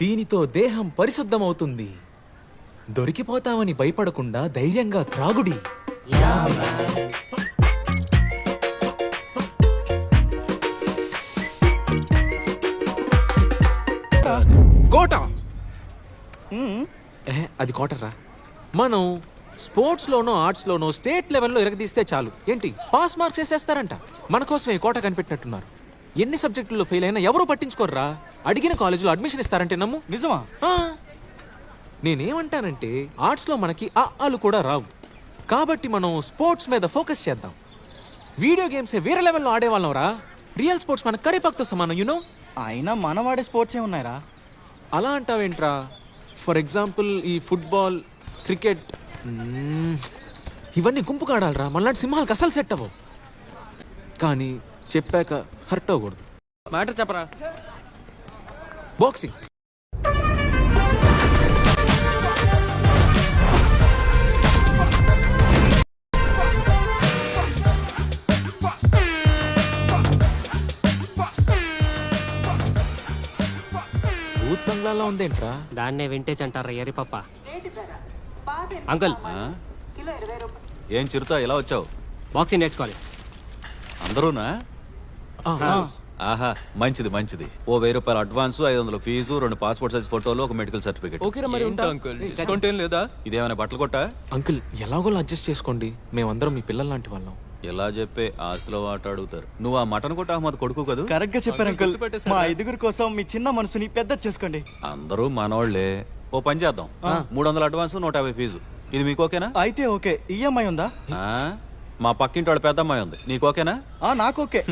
దీనితో దేహం పరిశుద్ధమవుతుంది. దొరికిపోతామని భయపడకుండా ధైర్యంగా త్రాగుడి. కోట అది కోటరా. మనం స్పోర్ట్స్ లోనో ఆర్ట్స్ లోనో స్టేట్ లెవెల్లో ఎరగదీస్తే చాలు, ఏంటి పాస్ మార్క్స్ వేసేస్తారంట. మన కోసమే కోట కనిపెట్టినట్టున్నారు. ఎన్ని సబ్జెక్టుల్లో ఫెయిల్ అయినా ఎవరూ పట్టించుకోర్రా. అడిగిన కాలేజీలో అడ్మిషన్ ఇస్తారంటే నమ్ము. నిజమా? నేనేమంటానంటే ఆర్ట్స్ లో మనకి ఆలు కూడా రావు కాబట్టి మనం స్పోర్ట్స్ మీద ఫోకస్ చేద్దాం. వీడియో గేమ్స్ వేరే లెవెల్లో ఆడేవాళ్ళం రా. రియల్ స్పోర్ట్స్ మన కరిపాక్తో సమానం, యూనో. అయినా మనం వాడే స్పోర్ట్స్ ఏ ఉన్నాయిరా. అలా అంటావేంట్రా? ఫర్ ఎగ్జాంపుల్ ఈ ఫుట్బాల్, క్రికెట్ ఇవన్నీ గుంపుగా ఆడాలరా. మనలాంటి సింహాలకు అసలు సెట్ అవ్వవు. కానీ చెప్పాక హర్ట్ అవ్వకూడదు. మ్యాటర్ చెప్పరా. బాక్సింగ్. భూత్ బంగ్లాలో ఉందేంట్రా? దాన్నే వింటేజ్ అంటారా ఎరి పప్ప. అంకుల్ ఏం చిరుతా ఇలా వచ్చావు? బాక్సింగ్ నేర్చుకోవాలి. అందరూనా? ఆహా, మంచిది మంచిది. ఓ 1000 రూపాయలు అడ్వాన్స్, 500 ఫీజు, 2 పాస్పోర్ట్ సైజ్ ఫోటోలు, ఒక మెడికల్ సర్టిఫికేట్. ఓకేరా మరి ఉంటా అంకుల్. డిస్కౌంట్ ఏం లేదా? ఇదేమైనా బట్టలు కొట్టా? అంకుల్ ఎలాగోలా అడ్జస్ట్ చేసుకోండి. మేమందరం మీ పిల్లల లాంటి వాళ్ళం. ఇలా చెప్పే ఆస్తిలో వాట అడుగుతారు. నువ్వు ఆ మటన్ కొట్ట అహ్మద్ కొడుకు కదా? కరెక్ట్ గా చెప్పారు అంకుల్. మా 5గురు కోసం మీ చిన్న మనసుని పెద్ద చేసుకోండి. అందరూ మనోళ్లే. ఓ పని చేద్దాం, 300 అడ్వాన్స్, 150 ఫీజు. ఇది మీకు ఓకేనా? అయితే ఓకే. ఈఎంఐ ఉందా? మా పక్కింటి వాళ్ళ పెద్ద అమ్మాయి ఉంది, నీకు ఓకేనా? నాకు ఓకే.